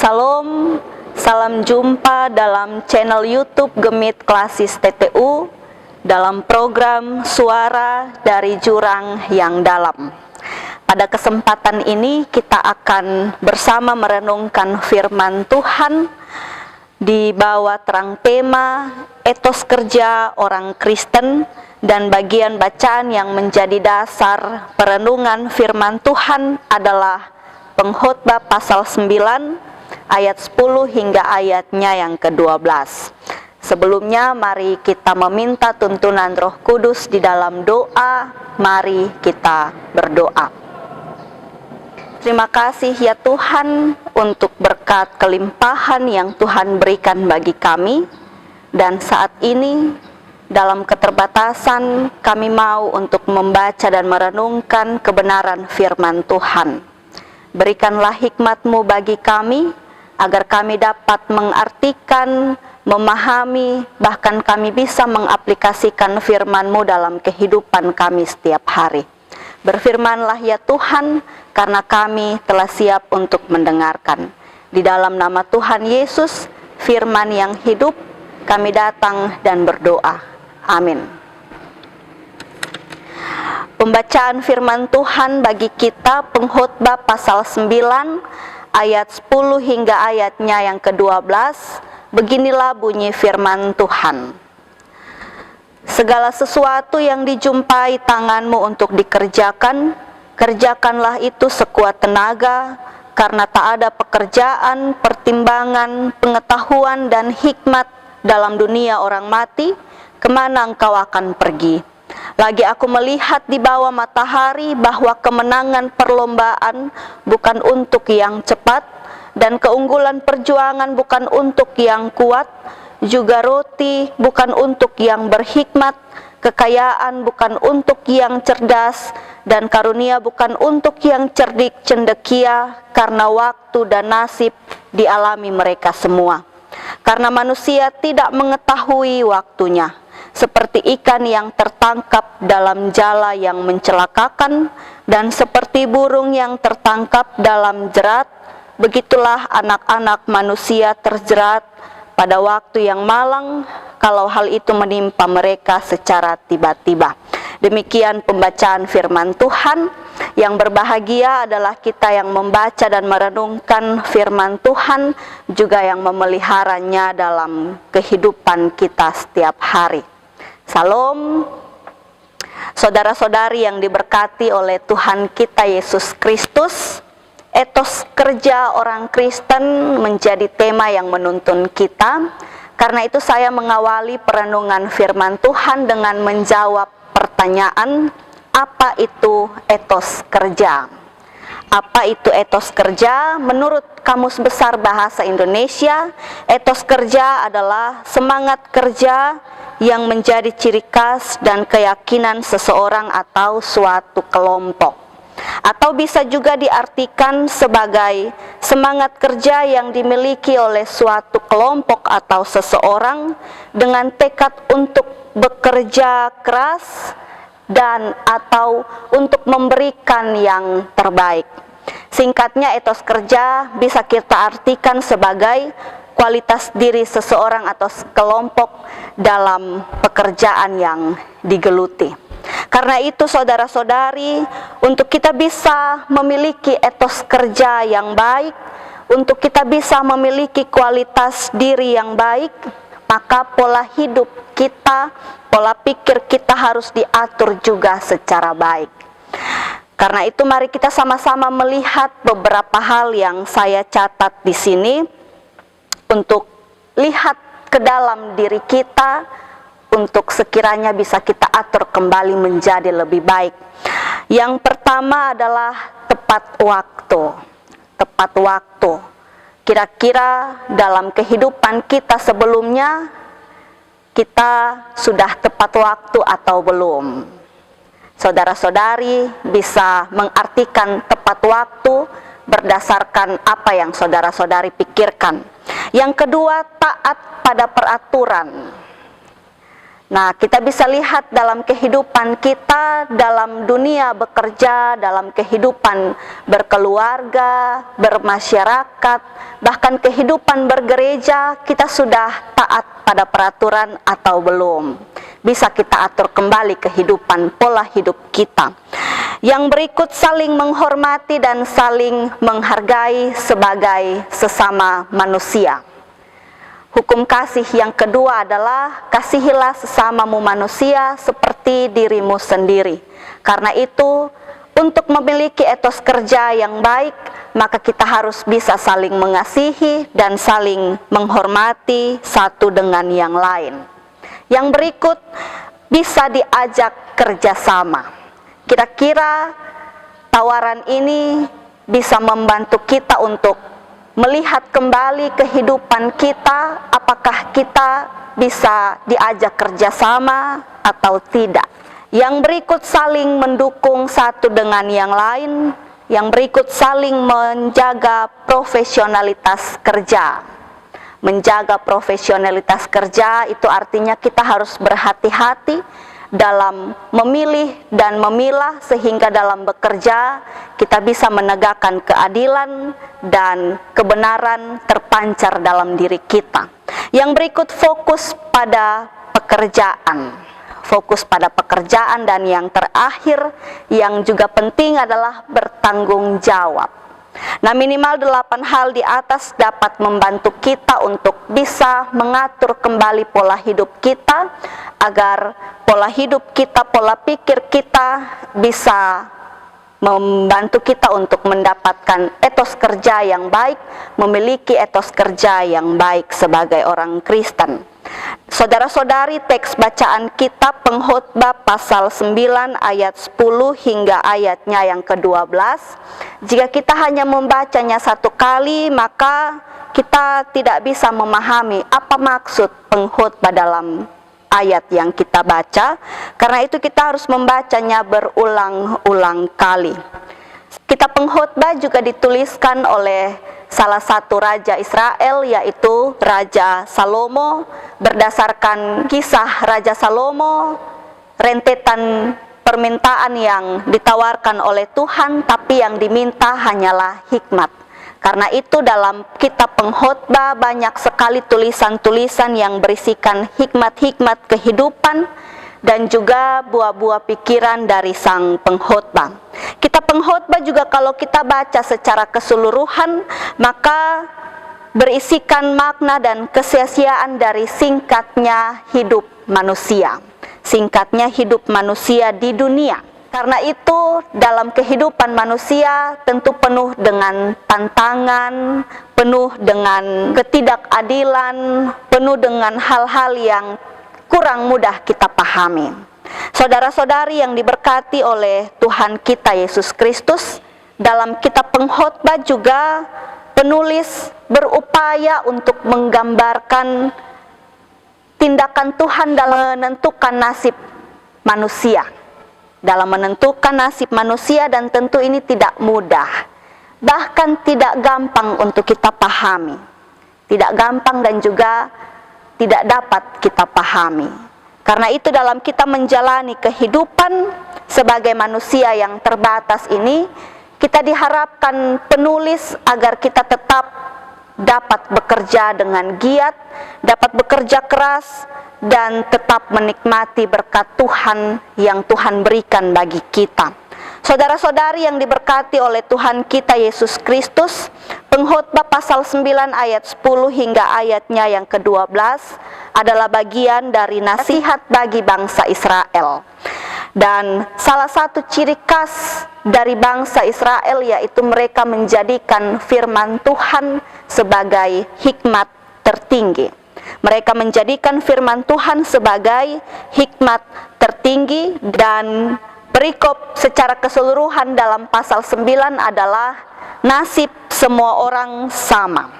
Salam, salam jumpa dalam channel YouTube Gemit Klasis TTU dalam program Suara dari Jurang yang Dalam. Pada kesempatan ini kita akan bersama merenungkan firman Tuhan di bawah terang tema etos kerja orang Kristen, dan bagian bacaan yang menjadi dasar perenungan firman Tuhan adalah Pengkhotbah pasal 9 ayat 10 hingga ayatnya yang ke-12. Sebelumnya mari kita meminta tuntunan Roh Kudus di dalam doa. Mari kita berdoa. Terima kasih ya Tuhan untuk berkat kelimpahan yang Tuhan berikan bagi kami. Dan saat ini dalam keterbatasan kami mau untuk membaca dan merenungkan kebenaran firman Tuhan. Berikanlah hikmat-Mu bagi kami, agar kami dapat mengartikan, memahami, bahkan kami bisa mengaplikasikan firman-Mu dalam kehidupan kami setiap hari. Berfirmanlah ya Tuhan, karena kami telah siap untuk mendengarkan. Di dalam nama Tuhan Yesus, firman yang hidup, kami datang dan berdoa. Amin. Pembacaan firman Tuhan bagi kita Pengkhotbah pasal 9 ayat 10 hingga ayatnya yang ke-12. Beginilah bunyi firman Tuhan. Segala sesuatu yang dijumpai tanganmu untuk dikerjakan, kerjakanlah itu sekuat tenaga, karena tak ada pekerjaan, pertimbangan, pengetahuan dan hikmat dalam dunia orang mati, kemana engkau akan pergi. Lagi aku melihat di bawah matahari bahwa kemenangan perlombaan bukan untuk yang cepat, dan keunggulan perjuangan bukan untuk yang kuat, juga roti bukan untuk yang berhikmat, kekayaan bukan untuk yang cerdas, dan karunia bukan untuk yang cerdik cendekia, karena waktu dan nasib dialami mereka semua. Karena manusia tidak mengetahui waktunya, seperti ikan yang tertangkap dalam jala yang mencelakakan, dan seperti burung yang tertangkap dalam jerat, begitulah anak-anak manusia terjerat pada waktu yang malang, kalau hal itu menimpa mereka secara tiba-tiba. Demikian pembacaan firman Tuhan. Yang berbahagia adalah kita yang membaca dan merenungkan firman Tuhan, juga yang memeliharanya dalam kehidupan kita setiap hari. Salam, saudara-saudari yang diberkati oleh Tuhan kita Yesus Kristus. Etos kerja orang Kristen menjadi tema yang menuntun kita. Karena itu saya mengawali perenungan firman Tuhan dengan menjawab pertanyaan, apa itu etos kerja? Apa itu etos kerja? Menurut Kamus Besar Bahasa Indonesia, etos kerja adalah semangat kerja yang menjadi ciri khas dan keyakinan seseorang atau suatu kelompok. Atau bisa juga diartikan sebagai semangat kerja yang dimiliki oleh suatu kelompok atau seseorang dengan tekad untuk bekerja keras dan atau untuk memberikan yang terbaik. Singkatnya, etos kerja bisa kita artikan sebagai kualitas diri seseorang atau kelompok dalam pekerjaan yang digeluti. Karena itu saudara-saudari, untuk kita bisa memiliki etos kerja yang baik, untuk kita bisa memiliki kualitas diri yang baik, maka pola hidup kita, pola pikir kita harus diatur juga secara baik. Karena itu mari kita sama-sama melihat beberapa hal yang saya catat di sini untuk lihat ke dalam diri kita, untuk sekiranya bisa kita atur kembali menjadi lebih baik. Yang pertama adalah tepat waktu. Tepat waktu. Kira-kira dalam kehidupan kita sebelumnya, kita sudah tepat waktu atau belum? Saudara-saudari bisa mengartikan tepat waktu berdasarkan apa yang saudara-saudari pikirkan. Yang kedua, taat pada peraturan. Nah, kita bisa lihat dalam kehidupan kita, dalam dunia bekerja, dalam kehidupan berkeluarga, bermasyarakat, bahkan kehidupan bergereja, kita sudah taat pada peraturan atau belum. Bisa kita atur kembali kehidupan, pola hidup kita. Yang berikut, saling menghormati dan saling menghargai sebagai sesama manusia. Hukum kasih yang kedua adalah kasihilah sesamamu manusia seperti dirimu sendiri. Karena itu, untuk memiliki etos kerja yang baik, maka kita harus bisa saling mengasihi dan saling menghormati satu dengan yang lain. Yang berikut, bisa diajak kerjasama. Kira-kira tawaran ini bisa membantu kita untuk melihat kembali kehidupan kita, apakah kita bisa diajak kerjasama atau tidak. Yang berikut, saling mendukung satu dengan yang lain. Yang berikut, saling menjaga profesionalitas kerja. Menjaga profesionalitas kerja itu artinya kita harus berhati-hati dalam memilih dan memilah, sehingga dalam bekerja kita bisa menegakkan keadilan dan kebenaran terpancar dalam diri kita. Yang berikut, fokus pada pekerjaan. Fokus pada pekerjaan, dan yang terakhir yang juga penting adalah bertanggung jawab. Nah, minimal 8 hal di atas dapat membantu kita untuk bisa mengatur kembali pola hidup kita, agar pola hidup kita, pola pikir kita bisa membantu kita untuk mendapatkan etos kerja yang baik, memiliki etos kerja yang baik sebagai orang Kristen. Saudara-saudari, teks bacaan kita Pengkhotbah pasal 9 ayat 10 hingga ayatnya yang ke-12. Jika kita hanya membacanya satu kali, maka kita tidak bisa memahami apa maksud pengkhotbah dalam ayat yang kita baca. Karena itu kita harus membacanya berulang-ulang kali. Kitab Pengkhotbah juga dituliskan oleh salah satu raja Israel, yaitu Raja Salomo. Berdasarkan kisah Raja Salomo, rentetan permintaan yang ditawarkan oleh Tuhan, tapi yang diminta hanyalah hikmat. Karena itu dalam kitab Pengkhotbah banyak sekali tulisan-tulisan yang berisikan hikmat-hikmat kehidupan dan juga buah-buah pikiran dari sang pengkhotbah. Kitab Pengkhotbah juga kalau kita baca secara keseluruhan, maka berisikan makna dan kesia-siaan dari singkatnya hidup manusia. Singkatnya hidup manusia di dunia. Karena itu dalam kehidupan manusia tentu penuh dengan tantangan, penuh dengan ketidakadilan, penuh dengan hal-hal yang kurang mudah kita pahami. Saudara-saudari yang diberkati oleh Tuhan kita Yesus Kristus, dalam kitab Pengkhotbah juga penulis berupaya untuk menggambarkan tindakan Tuhan dalam menentukan nasib manusia. Dalam menentukan nasib manusia, dan tentu ini tidak mudah. Bahkan tidak gampang untuk kita pahami. Tidak gampang dan juga tidak dapat kita pahami. Karena itu dalam kita menjalani kehidupan sebagai manusia yang terbatas ini, kita diharapkan penulis agar kita tetap dapat bekerja dengan giat, dapat bekerja keras, dan tetap menikmati berkat Tuhan yang Tuhan berikan bagi kita. Saudara-saudari yang diberkati oleh Tuhan kita Yesus Kristus, Pengkhotbah pasal 9 ayat 10 hingga ayatnya yang ke-12 adalah bagian dari nasihat bagi bangsa Israel. Dan salah satu ciri khas dari bangsa Israel yaitu mereka menjadikan firman Tuhan sebagai hikmat tertinggi. Mereka menjadikan firman Tuhan sebagai hikmat tertinggi, dan perikop secara keseluruhan dalam pasal 9 adalah nasib semua orang sama.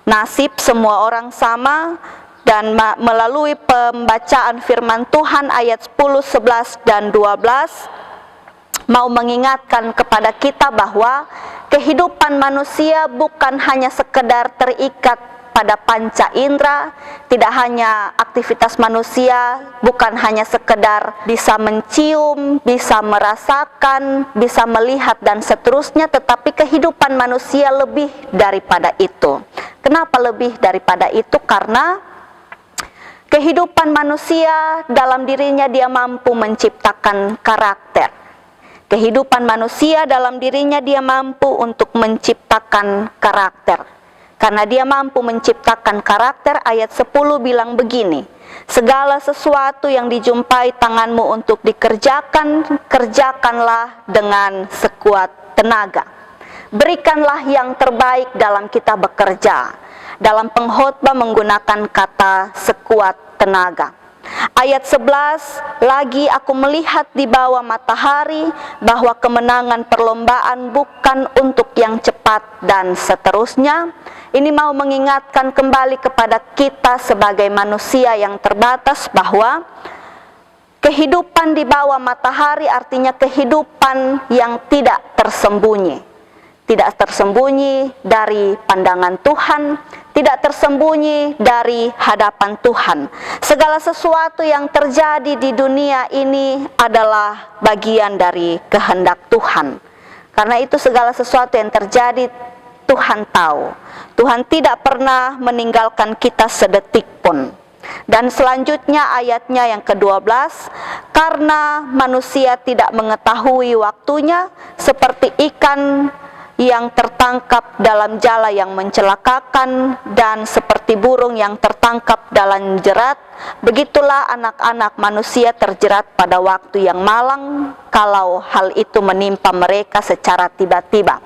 Nasib semua orang sama. Dan melalui pembacaan firman Tuhan ayat 10, 11, dan 12 mau mengingatkan kepada kita bahwa kehidupan manusia bukan hanya sekedar terikat pada panca indera, tidak hanya aktivitas manusia, bukan hanya sekedar bisa mencium, bisa merasakan, bisa melihat dan seterusnya, tetapi kehidupan manusia lebih daripada itu. Kenapa lebih daripada itu? Karena kehidupan manusia dalam dirinya dia mampu menciptakan karakter. Kehidupan manusia dalam dirinya dia mampu untuk menciptakan karakter. Karena dia mampu menciptakan karakter, ayat 10 bilang begini, segala sesuatu yang dijumpai tanganmu untuk dikerjakan, kerjakanlah dengan sekuat tenaga. Berikanlah yang terbaik dalam kita bekerja. Dalam pengkhotbah menggunakan kata sekuat tenaga. Ayat 11, lagi aku melihat di bawah matahari bahwa kemenangan perlombaan bukan untuk yang cepat dan seterusnya. Ini mau mengingatkan kembali kepada kita sebagai manusia yang terbatas bahwa kehidupan di bawah matahari artinya kehidupan yang tidak tersembunyi. Tidak tersembunyi dari pandangan Tuhan, tidak tersembunyi dari hadapan Tuhan. Segala sesuatu yang terjadi di dunia ini adalah bagian dari kehendak Tuhan. Karena itu segala sesuatu yang terjadi Tuhan tahu. Tuhan tidak pernah meninggalkan kita sedetik pun. Dan selanjutnya ayatnya yang ke-12, karena manusia tidak mengetahui waktunya, seperti ikan yang tertangkap dalam jala yang mencelakakan dan seperti burung yang tertangkap dalam jerat, begitulah anak-anak manusia terjerat pada waktu yang malang kalau hal itu menimpa mereka secara tiba-tiba.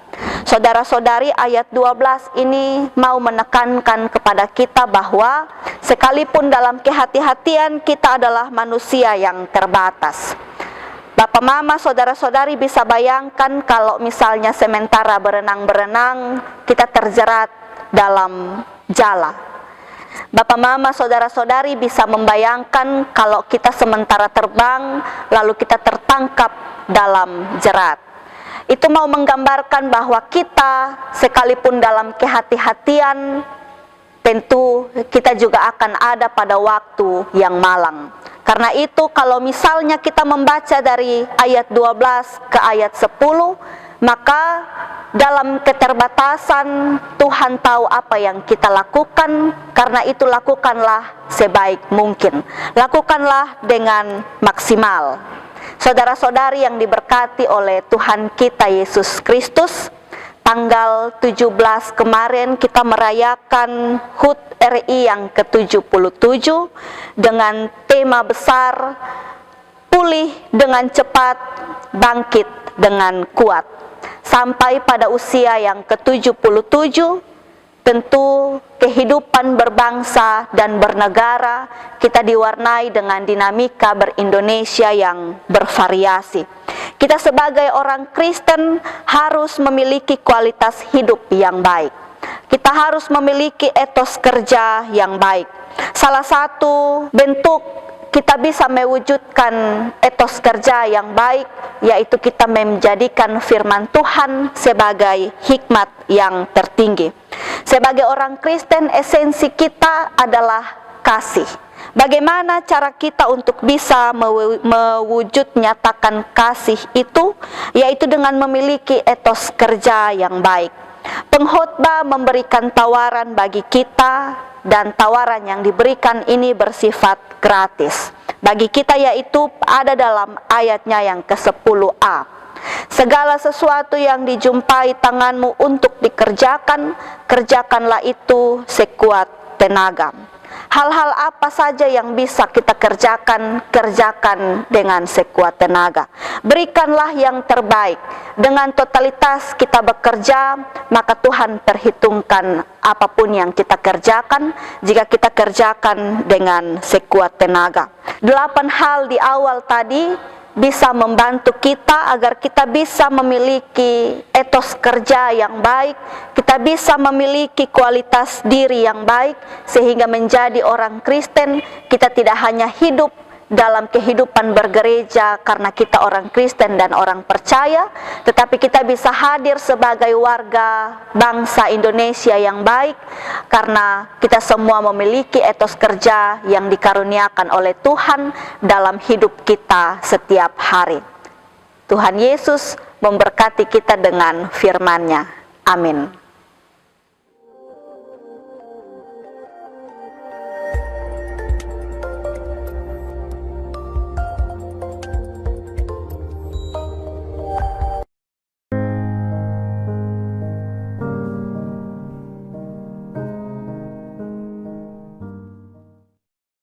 Saudara-saudari, ayat 12 ini mau menekankan kepada kita bahwa sekalipun dalam kehati-hatian kita adalah manusia yang terbatas. Bapak, mama, saudara-saudari bisa bayangkan kalau misalnya sementara berenang-berenang kita terjerat dalam jala. Bapak, mama, saudara-saudari bisa membayangkan kalau kita sementara terbang lalu kita tertangkap dalam jerat. Itu mau menggambarkan bahwa kita sekalipun dalam kehati-hatian tentu kita juga akan ada pada waktu yang malang. Karena itu kalau misalnya kita membaca dari ayat 12 ke ayat 10, maka dalam keterbatasan Tuhan tahu apa yang kita lakukan. Karena itu lakukanlah sebaik mungkin, lakukanlah dengan maksimal. Saudara-saudari yang diberkati oleh Tuhan kita Yesus Kristus, tanggal 17 kemarin kita merayakan HUT RI yang ke-77 dengan tema besar pulih dengan cepat, bangkit dengan kuat. Sampai pada usia yang ke-77, tentu kehidupan berbangsa dan bernegara kita diwarnai dengan dinamika ber-Indonesia yang bervariasi. Kita sebagai orang Kristen harus memiliki kualitas hidup yang baik. Kita harus memiliki etos kerja yang baik. Salah satu bentuk kita bisa mewujudkan etos kerja yang baik, yaitu kita menjadikan firman Tuhan sebagai hikmat yang tertinggi. Sebagai orang Kristen, esensi kita adalah kasih. Bagaimana cara kita untuk bisa mewujud nyatakan kasih itu? Yaitu dengan memiliki etos kerja yang baik. Pengkhotbah memberikan tawaran bagi kita, dan tawaran yang diberikan ini bersifat gratis bagi kita, yaitu ada dalam ayatnya yang ke-10a. Segala sesuatu yang dijumpai tanganmu untuk dikerjakan, kerjakanlah itu sekuat tenaga. Hal-hal apa saja yang bisa kita kerjakan, kerjakan dengan sekuat tenaga. Berikanlah yang terbaik. Dengan totalitas kita bekerja, maka Tuhan perhitungkan apapun yang kita kerjakan, jika kita kerjakan dengan sekuat tenaga. 8 hal di awal tadi bisa membantu kita agar kita bisa memiliki etos kerja yang baik, kita bisa memiliki kualitas diri yang baik, sehingga menjadi orang Kristen kita tidak hanya hidup dalam kehidupan bergereja karena kita orang Kristen dan orang percaya, tetapi kita bisa hadir sebagai warga bangsa Indonesia yang baik karena kita semua memiliki etos kerja yang dikaruniakan oleh Tuhan dalam hidup kita setiap hari. Tuhan Yesus memberkati kita dengan firman-Nya. Amin.